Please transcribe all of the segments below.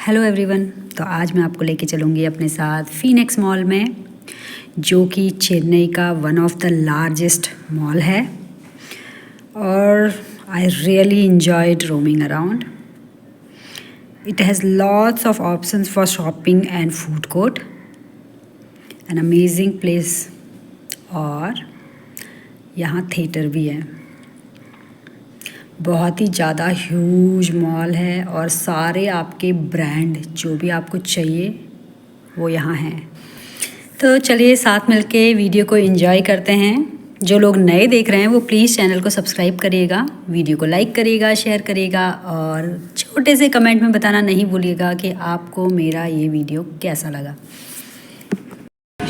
Hello everyone. तो आज मैं आपको लेके चलूँगी अपने साथ फीनिक्स मॉल में, जो कि चेन्नई का one of the largest mall है। और I really enjoyed roaming around. It has lots of options for shopping and food court. An amazing place. और यहाँ थिएटर भी है। बहुत ही ज़्यादा ह्यूज मॉल है और सारे आपके ब्रांड जो भी आपको चाहिए वो यहाँ हैं। तो चलिए साथ मिलके वीडियो को एंजॉय करते हैं। जो लोग नए देख रहे हैं वो प्लीज़ चैनल को सब्सक्राइब करिएगा, वीडियो को लाइक करिएगा, शेयर करिएगा और छोटे से कमेंट में बताना नहीं भूलिएगा कि आपको मेरा ये वीडियो कैसा लगा।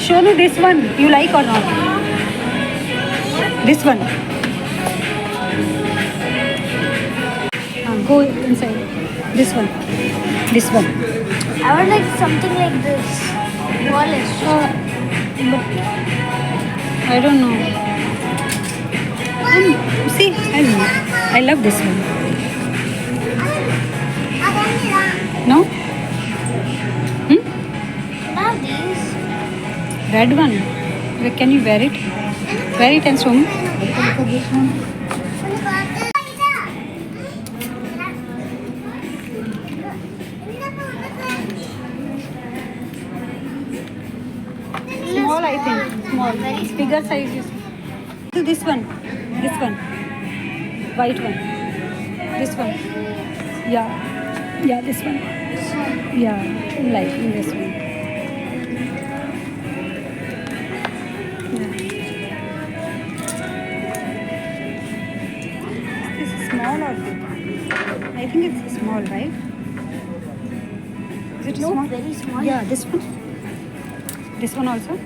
Show me this one, you like और not? This one, go inside. This one. I would like something like this. Polished. But I don't know. See, I don't know. I love this one. No? Now these. Red one. Can you wear it? Wear it and show me. Look at this one. Small, I think. Small. Bigger size is. This one. White one. This one. Yeah, this one. Yeah, like this one. Yeah. Is this small or big? I think it's small, right? Is it No, small? very small. Yeah, this one. This one also.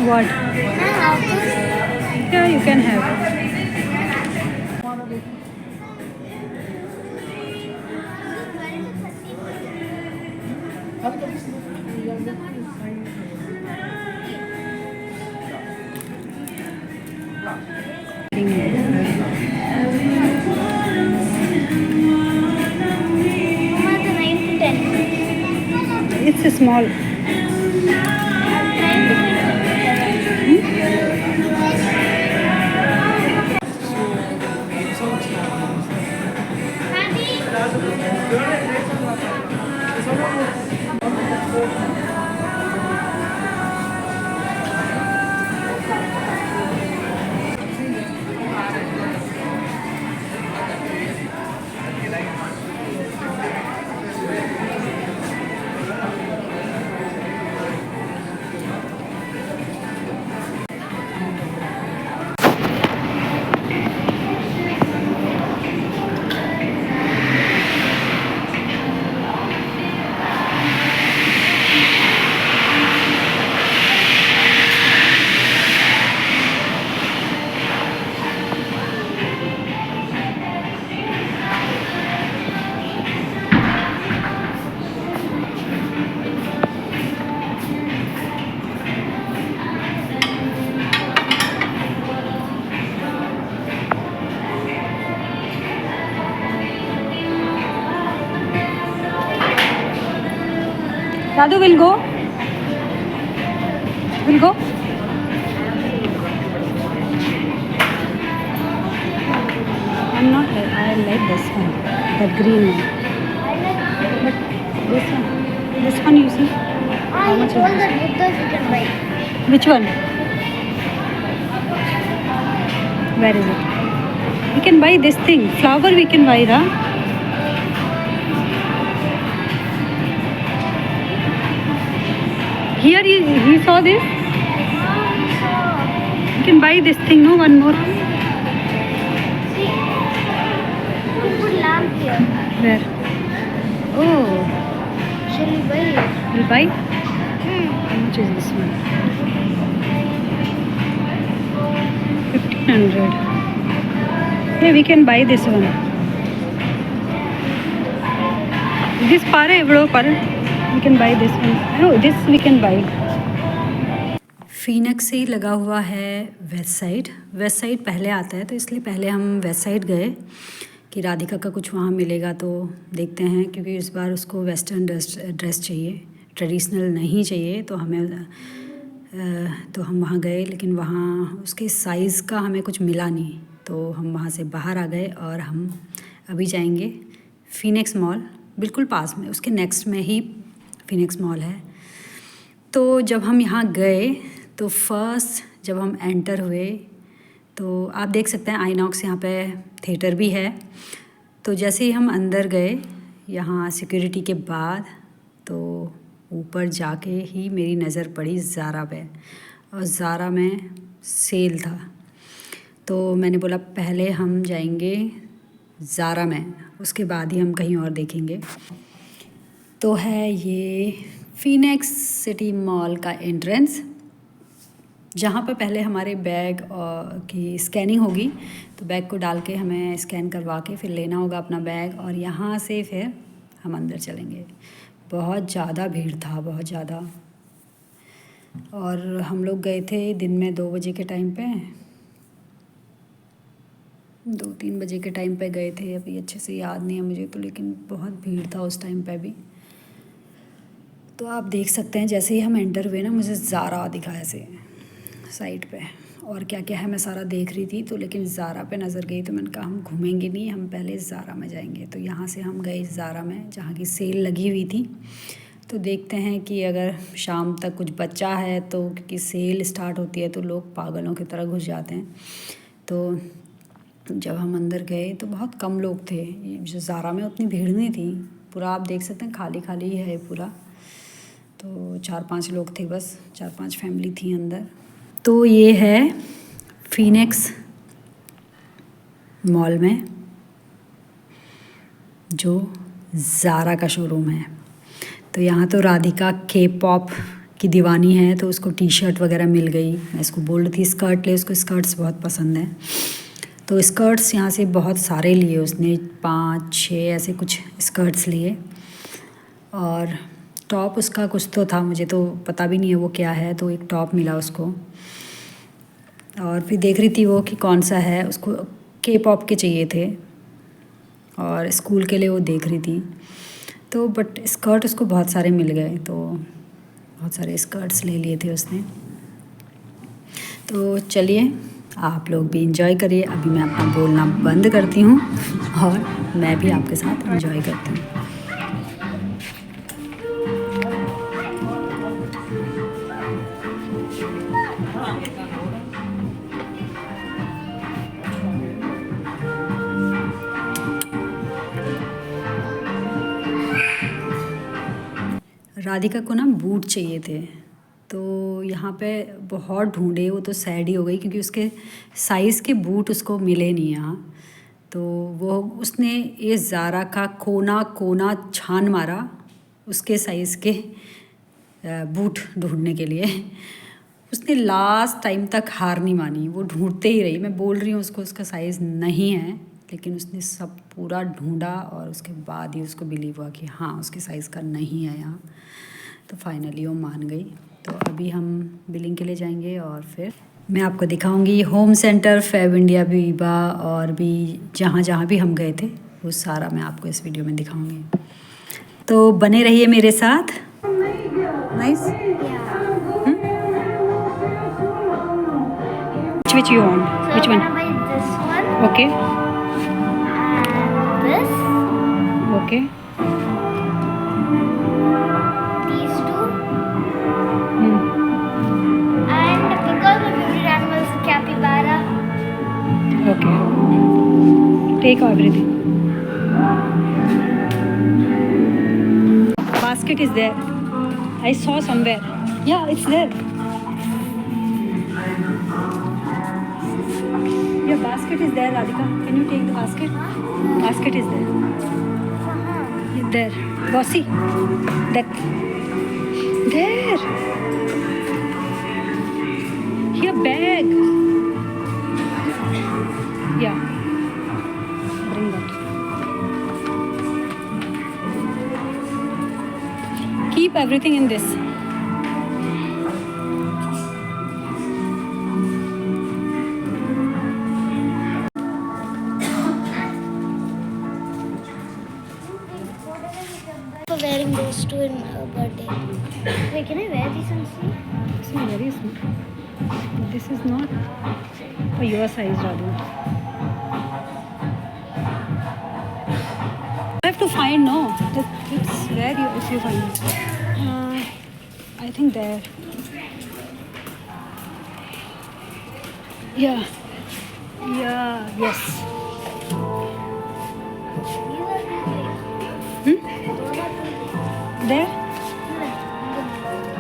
What? Yeah, you can have it. It's a small. Radu will go. I'm not. I like this one, that green one. But this one you see. How much all the Buddhas you can buy. Which one? Where is it? We can buy this thing. Flower we can buy, ra? Here he saw this. You can buy this thing, no? One more. See, you can put lamp here. Where? Oh, Shall we buy it? we'll buy. How much is this one? 1500. Yeah, we can buy this one. This pare, bro, pare. We can buy this one. No, this we can buy. Phoenix से ही लगा हुआ है west side. West side पहले आता है, तो इसलिए पहले हम वेस्ट साइड गए कि राधिका का कुछ वहाँ मिलेगा तो देखते हैं, क्योंकि इस बार उसको वेस्टर्न ड्रेस चाहिए, ट्रेडिशनल नहीं चाहिए। तो हम वहाँ गए, लेकिन वहाँ उसके साइज़ का हमें कुछ मिला नहीं, तो हम वहाँ से बाहर आ गए और हम अभी जाएंगे फीनिक्स मॉल, बिल्कुल पास में, उसके नेक्स्ट में ही फीनिक्स मॉल है। तो जब हम यहाँ गए तो फर्स्ट जब हम एंटर हुए तो आप देख सकते हैं आईनॉक्स यहाँ पे थिएटर भी है। तो जैसे ही हम अंदर गए यहाँ सिक्योरिटी के बाद, तो ऊपर जाके ही मेरी नज़र पड़ी ज़ारा पे, और ज़ारा में सेल था। तो मैंने बोला पहले हम जाएंगे ज़ारा में, उसके बाद ही हम कहीं और देखेंगे। तो है ये फीनिक्स सिटी मॉल का एंट्रेंस, जहाँ पर पहले हमारे बैग की स्कैनिंग होगी। तो बैग को डाल के हमें स्कैन करवा के फिर लेना होगा अपना बैग, और यहाँ से फिर हम अंदर चलेंगे। बहुत ज़्यादा भीड़ था, बहुत ज़्यादा। और हम लोग गए थे दिन में 2 बजे के टाइम पे, 2-3 बजे के टाइम पे गए थे, अभी अच्छे से याद नहीं है मुझे तो, लेकिन बहुत भीड़ था उस टाइम पे भी। तो आप देख सकते हैं जैसे ही हम एंटर हुए ना, मुझे ज़ारा दिखा ऐसे साइड पे, और क्या क्या है मैं सारा देख रही थी। तो लेकिन ज़ारा पे नज़र गई, तो मैंने कहा हम घूमेंगे नहीं, हम पहले ज़ारा में जाएंगे। तो यहाँ से हम गए ज़ारा में, जहाँ की सेल लगी हुई थी। तो देखते हैं कि अगर शाम तक कुछ बचा है तो, क्योंकि सेल स्टार्ट होती है तो लोग पागलों की तरह घुस जाते हैं। तो जब हम अंदर गए तो बहुत कम लोग थे, जो ज़ारा में उतनी भीड़ नहीं थी, पूरा आप देख सकते हैं खाली खाली है पूरा। तो 4-5 लोग थे बस, 4-5 फैमिली थी अंदर। तो ये है फीनिक्स मॉल में जो ज़ारा का शोरूम है। तो यहाँ तो राधिका के पॉप की दीवानी है, तो उसको टी शर्ट वगैरह मिल गई। मैं इसको बोल रही थी स्कर्ट ले, उसको स्कर्ट्स बहुत पसंद है। तो स्कर्ट्स यहाँ से बहुत सारे लिए उसने, 5-6 ऐसे कुछ स्कर्ट्स लिए। और टॉप उसका कुछ तो था, मुझे तो पता भी नहीं है वो क्या है, तो एक टॉप मिला उसको। और फिर देख रही थी वो कि कौन सा है, उसको के पॉप के चाहिए थे और स्कूल के लिए वो देख रही थी। तो बट स्कर्ट उसको बहुत सारे मिल गए, तो बहुत सारे स्कर्ट्स ले लिए थे उसने। तो चलिए आप लोग भी इंजॉय करिए। अभी मैं अपना बोलना बंद करती हूँ और मैं भी आपके साथ इंजॉय करती हूँ। राधिका को ना बूट चाहिए थे, तो यहाँ पे बहुत ढूंढे, वो तो सैड ही हो गई क्योंकि उसके साइज़ के बूट उसको मिले नहीं यहाँ। तो वो उसने ये ज़ारा का कोना कोना छान मारा उसके साइज़ के बूट ढूंढने के लिए। उसने लास्ट टाइम तक हार नहीं मानी, वो ढूंढते ही रही। मैं बोल रही हूँ उसको उसका साइज़ नहीं है, लेकिन उसने सब पूरा ढूंढा और उसके बाद ही उसको बिलीव हुआ कि हाँ उसके साइज़ का नहीं है यहाँ। तो फाइनली वो मान गई। तो अभी हम बिलिंग के लिए जाएंगे और फिर मैं आपको दिखाऊंगी home centre, fab India, Biba और भी जहाँ जहाँ भी हम गए थे वो सारा मैं आपको इस वीडियो में दिखाऊंगी। तो बने रहिए मेरे साथ। Nice. Which you want? So Which one? I'm gonna buy this one Okay. and this, Okay. these two, Hmm. and because my favorite animal is capybara. Okay. Take everything. Basket is there. I saw somewhere. Yeah, it's there. Your basket is there, Radhika. Can you take the basket? Basket is there. There. Bossy. That. There. Here, bag. Yeah. Bring that. Keep everything in this. This is very small. This is not for your size, Radu. I have to find, no. It's where you, if you find it. I think there. Yeah. Yeah, yes. There?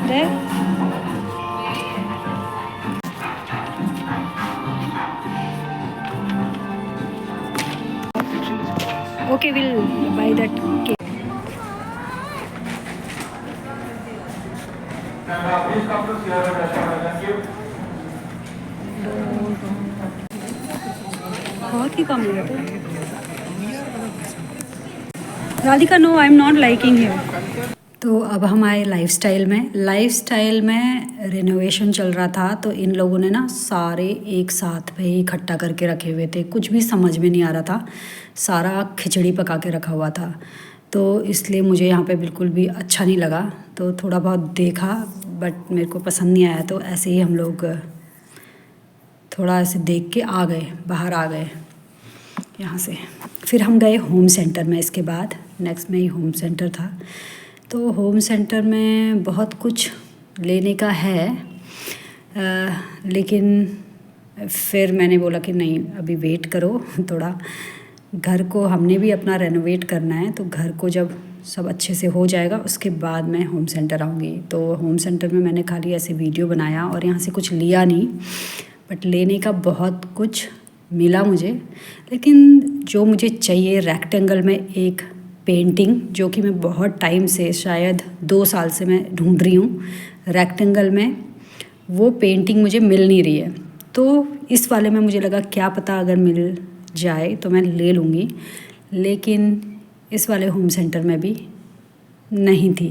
There? Okay, we'll buy that cake. बहुत ही कम है Radhika, no I am not liking here. तो अब हम आए lifestyle में renovation चल रहा था, तो इन लोगों ने ना सारे एक साथ पे ही इकट्ठा करके रखे हुए थे, कुछ भी समझ में नहीं आ रहा था, सारा खिचड़ी पका के रखा हुआ था। तो इसलिए मुझे यहाँ पे बिल्कुल भी अच्छा नहीं लगा, तो थोड़ा बहुत देखा बट मेरे को पसंद नहीं आया, तो ऐसे ही हम लोग थोड़ा ऐसे देख के आ गए, बाहर आ गए यहाँ से। फिर हम गए होम सेंटर में, इसके बाद नेक्स्ट में ही होम सेंटर था। तो होम सेंटर में बहुत कुछ लेने का है, लेकिन फिर मैंने बोला कि नहीं, अभी वेट करो थोड़ा, घर को हमने भी अपना रेनोवेट करना है, तो घर को जब सब अच्छे से हो जाएगा उसके बाद मैं होम सेंटर आऊँगी। तो होम सेंटर में मैंने खाली ऐसे वीडियो बनाया और यहाँ से कुछ लिया नहीं, बट लेने का बहुत कुछ मिला मुझे। लेकिन जो मुझे चाहिए, रेक्टेंगल में एक पेंटिंग, जो कि मैं बहुत टाइम से, शायद 2 साल से मैं ढूंढ रही हूँ रेक्टेंगल में, वो पेंटिंग मुझे मिल नहीं रही है। तो इस वाले में मुझे लगा क्या पता अगर मिल जाए तो मैं ले लूँगी, लेकिन इस वाले होम सेंटर में भी नहीं थी।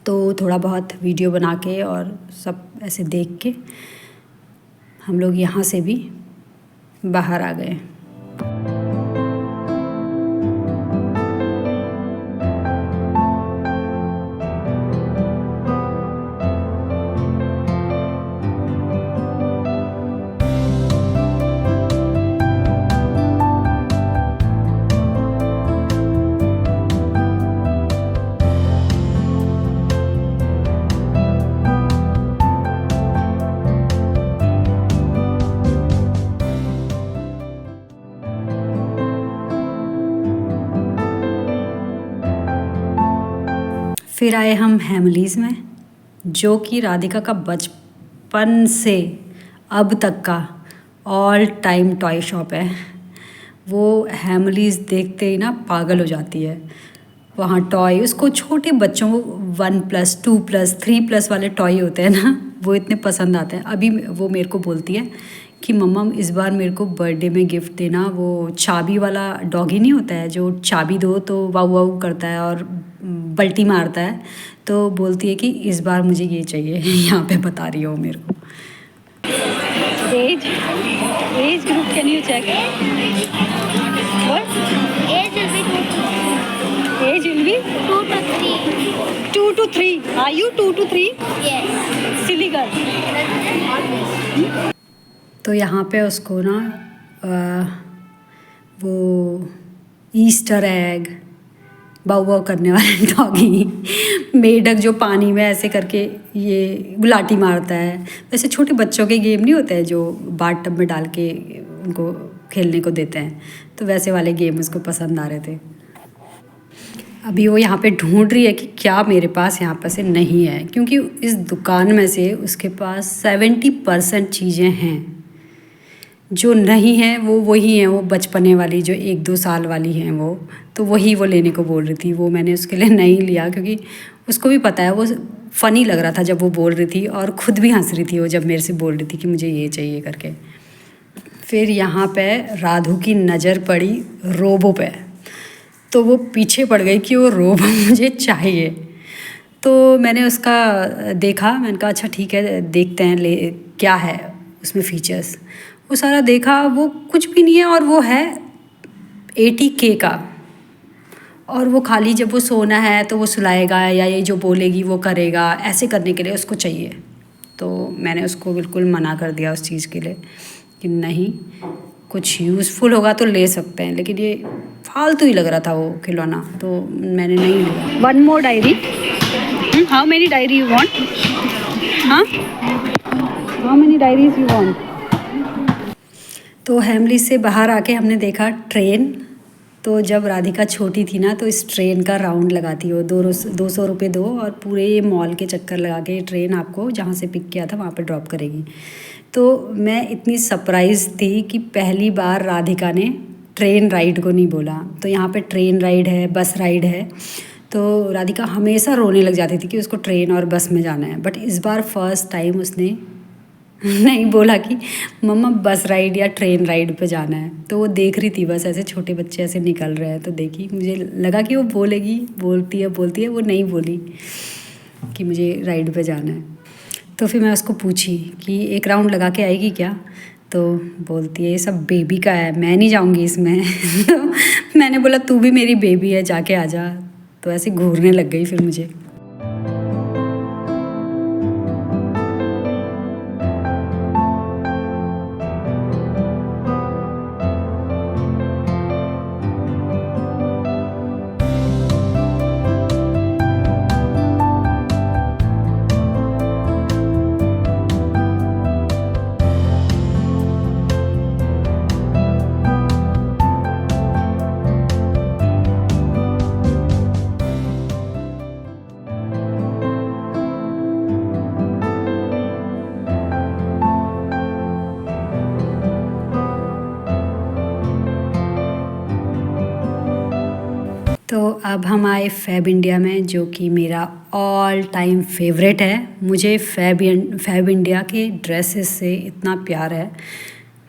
तो थोड़ा बहुत वीडियो बना के और सब ऐसे देख के हम लोग यहाँ से भी बाहर आ गए। फिर आए हम हेमलीज़ में, जो कि राधिका का बचपन से अब तक का ऑल टाइम टॉय शॉप है। वो हेमलीज़ देखते ही ना पागल हो जाती है। वहाँ टॉय, उसको छोटे बच्चों को 1+, 2+, 3+ वाले टॉय होते हैं ना, वो इतने पसंद आते हैं। अभी वो मेरे को बोलती है कि मम्मा इस बार मेरे को बर्थडे में गिफ्ट देना, वो चाबी वाला डॉगी नहीं होता है जो चाबी दो तो वाऊ वाऊ करता है और बल्टी मारता है, तो बोलती है कि इस बार मुझे ये चाहिए। यहाँ पे बता रही हो मेरे को। Age group can you check? What? Age will be 2 to 3. 2 to 3. Are you 2 to 3? Yes. Silly girl. तो यहाँ पे उसको ना वो ईस्टर एग, बाऊ बाऊ करने वाले डॉगी, मेढक जो पानी में ऐसे करके ये गुलाटी मारता है, वैसे छोटे बच्चों के गेम नहीं होते हैं जो बाथ टब में डाल के उनको खेलने को देते हैं, तो वैसे वाले गेम उसको पसंद आ रहे थे। अभी वो यहाँ पे ढूंढ रही है कि क्या मेरे पास यहाँ पर से नहीं है, क्योंकि इस दुकान में से उसके पास 70% चीज़ें हैं, जो नहीं है वो वही हैं, वो बचपने वाली जो 1-2 साल वाली हैं वो, तो वही वो लेने को बोल रही थी। वो मैंने उसके लिए नहीं लिया, क्योंकि उसको भी पता है, वो फ़नी लग रहा था जब वो बोल रही थी, और ख़ुद भी हंस रही थी वो जब मेरे से बोल रही थी कि मुझे ये चाहिए करके। फिर यहाँ पे राधु की नज़र पड़ी रोबो पे, तो वो पीछे पड़ गई कि वो रोबो मुझे चाहिए। तो मैंने उसका देखा, मैंने कहा अच्छा ठीक है देखते हैं ले क्या है उसमें फ़ीचर्स। वो सारा देखा, वो कुछ भी नहीं है, और वो है 80K का, और वो खाली जब वो सोना है तो वो सुलाएगा या ये जो बोलेगी वो करेगा, ऐसे करने के लिए उसको चाहिए। तो मैंने उसको बिल्कुल मना कर दिया उस चीज़ के लिए कि नहीं, कुछ यूज़फुल होगा तो ले सकते हैं, लेकिन ये फालतू ही लग रहा था वो खिलौना, तो मैंने नहीं लिया। One more diary, how many diary you want? हाँ, how many diaries you want? तो हेमली से बाहर आके हमने देखा ट्रेन। तो जब राधिका छोटी थी ना, तो इस ट्रेन का राउंड लगाती हो, 200 रुपये दो और पूरे मॉल के चक्कर लगा के ट्रेन आपको जहाँ से पिक किया था वहाँ पे ड्रॉप करेगी। तो मैं इतनी सरप्राइज़ थी कि पहली बार राधिका ने ट्रेन राइड को नहीं बोला। तो यहाँ पे ट्रेन राइड है, बस राइड है। तो राधिका हमेशा रोने लग जाती थी कि उसको ट्रेन और बस में जाना है, बट इस बार फर्स्ट टाइम उसने नहीं बोला कि मम्मा बस राइड या ट्रेन राइड पे जाना है। तो वो देख रही थी बस ऐसे छोटे बच्चे ऐसे निकल रहे हैं, तो देखी, मुझे लगा कि वो बोलेगी, बोलती है, वो नहीं बोली कि मुझे राइड पे जाना है। तो फिर मैं उसको पूछी कि एक राउंड लगा के आएगी क्या? तो बोलती है ये सब बेबी का है, मैं नहीं जाऊंगी इसमें। तो मैंने बोला तू भी मेरी बेबी है, जाके आ जा। तो ऐसे घूरने लग गई फिर मुझे। तो अब हम आए फैब इंडिया में, जो कि मेरा ऑल टाइम फेवरेट है। मुझे फैब इंडिया के ड्रेसेस से इतना प्यार है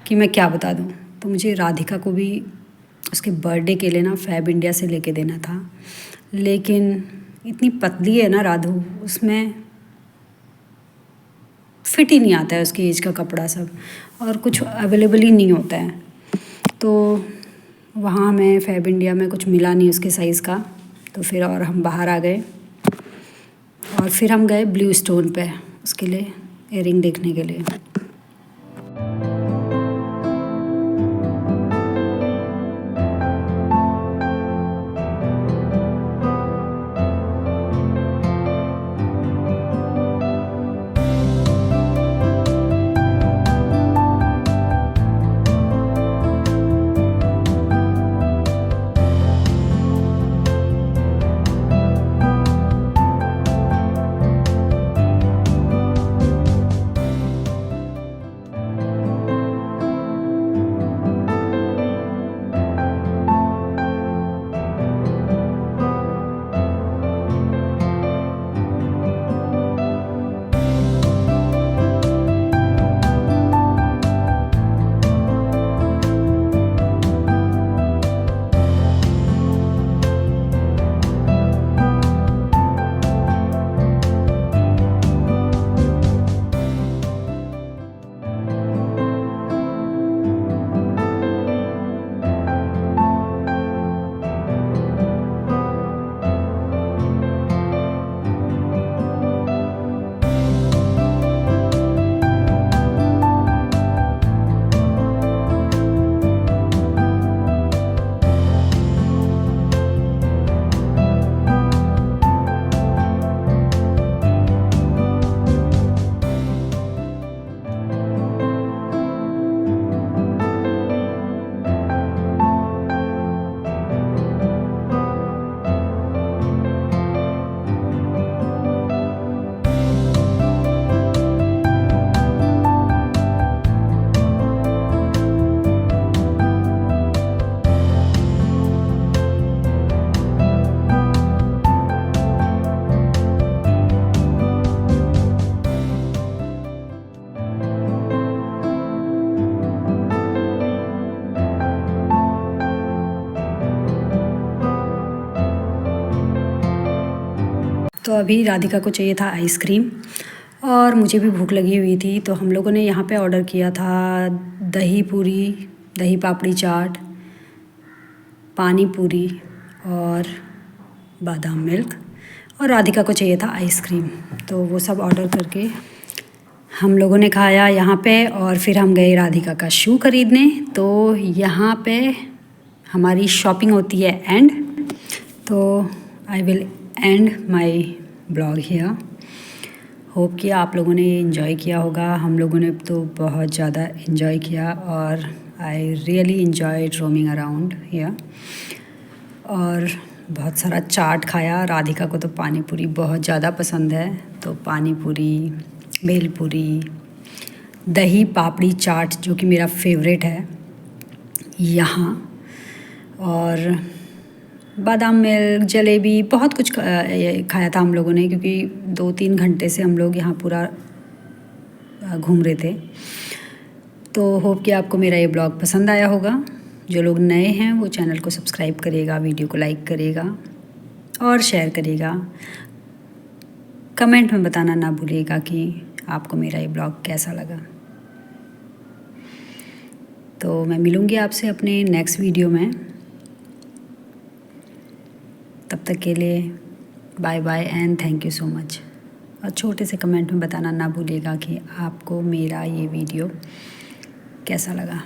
कि मैं क्या बता दूँ। तो मुझे राधिका को भी उसके बर्थडे के लिए ना फैब इंडिया से लेके देना था, लेकिन इतनी पतली है ना राधू, उसमें फिट ही नहीं आता है उसकी एज का कपड़ा सब, और कुछ अवेलेबल ही नहीं होता है। तो वहाँ हमें फैब इंडिया में कुछ मिला नहीं उसके साइज़ का, तो फिर और हम बाहर आ गए और फिर हम गए ब्लू स्टोन पे उसके लिए इयररिंग देखने के लिए। तो अभी राधिका को चाहिए था आइसक्रीम और मुझे भी भूख लगी हुई थी, तो हम लोगों ने यहाँ पे ऑर्डर किया था दही पूरी, दही पापड़ी चाट, पानी पूरी और बादाम मिल्क, और राधिका को चाहिए था आइसक्रीम। तो वो सब ऑर्डर करके हम लोगों ने खाया यहाँ पे, और फिर हम गए राधिका का शू ख़रीदने। तो यहाँ पे हमारी शॉपिंग होती है एंड। तो I will and my blog here. Hope कि आप लोगों ने इन्जॉय किया होगा। हम लोगों ने तो बहुत ज़्यादा इन्जॉय किया, और I really enjoyed roaming around here. और बहुत सारा चाट खाया। राधिका को तो पानी पूरी बहुत ज़्यादा पसंद है, तो पानी पूरी, भेलपूरी, दही पापड़ी चाट जो कि मेरा फेवरेट है यहाँ, और बादाम मिल्क, जलेबी, बहुत कुछ खाया था हम लोगों ने, क्योंकि 2-3 घंटे से हम लोग यहाँ पूरा घूम रहे थे। तो होप कि आपको मेरा ये ब्लॉग पसंद आया होगा। जो लोग नए हैं वो चैनल को सब्सक्राइब करिएगा, वीडियो को लाइक करिएगा और शेयर करिएगा। कमेंट में बताना ना भूलिएगा कि आपको मेरा ये ब्लॉग कैसा लगा। तो मैं मिलूँगी आपसे अपने नेक्स्ट वीडियो में। तब तक के लिए bye bye and thank you so much. और छोटे से कमेंट में बताना ना भूलिएगा कि आपको मेरा ये वीडियो कैसा लगा।